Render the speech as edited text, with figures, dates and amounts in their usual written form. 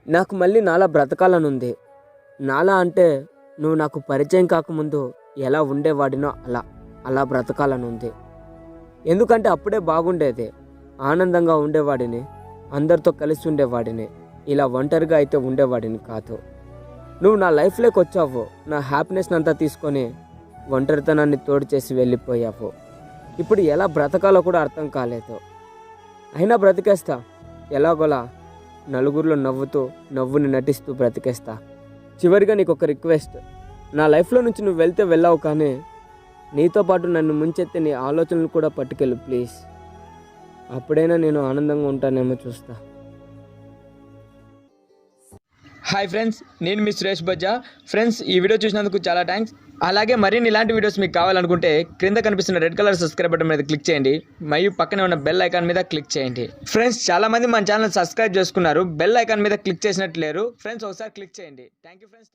నాకు మళ్ళీ నాలా బ్రతకాలనుంది. నాలా అంటే నువ్వు నాకు పరిచయం కాకముందు ఎలా ఉండేవాడినో అలా బ్రతకాలనుంది. ఎందుకంటే అప్పుడే బాగుండేది. ఆనందంగా ఉండేవాడిని, అందరితో కలిసి ఉండేవాడిని. ఇలా ఒంటరిగా అయితే ఉండేవాడిని కాదు. నువ్వు నా లైఫ్లోకి వచ్చావు, నా హ్యాపీనెస్ని అంతా తీసుకొని ఒంటరితనాన్ని తోడు చేసి వెళ్ళిపోయావు. ఇప్పుడు ఎలా బ్రతకాలో కూడా అర్థం కాలేదు. అయినా బ్రతికేస్తా, ఎలాగోలా నలుగురిలో నవ్వుతూ నవ్వుని నటిస్తూ బ్రతికేస్తా. చివరిగా నీకు ఒక రిక్వెస్ట్, నా లైఫ్లో నుంచి నువ్వు వెళ్తే వెళ్ళావు, కానీ నీతో పాటు నన్ను ముంచెత్తే నీ ఆలోచనలు కూడా పట్టుకెళ్ళు ప్లీజ్. అప్పుడైనా నేను ఆనందంగా ఉంటానేమో చూస్తా. హాయ్ ఫ్రెండ్స్, నేను మీ సురేష్ బజ్జా. ఫ్రెండ్స్, ఈ వీడియో చూసినందుకు చాలా థ్యాంక్స్. అలాగే మరిన్ని ఇలాంటి వీడియోస్ మీకు కావాలనుకుంటే క్రింద కనిపిస్తున్న రెడ్ కలర్ సబ్స్క్రైబ్ బటన్ మీద క్లిక్ చేయండి, మరియు పక్కనే ఉన్న బెల్ ఐకాన్ మీద క్లిక్ చేయండి. ఫ్రెండ్స్, చాలామంది మన ఛానల్ సబ్స్క్రైబ్ చేసుకున్నారు, బెల్ ఐకాన్ మీద క్లిక్ చేసినట్టు లేరు. ఫ్రెండ్స్, ఒకసారి క్లిక్ చేయండి. Thank you friends.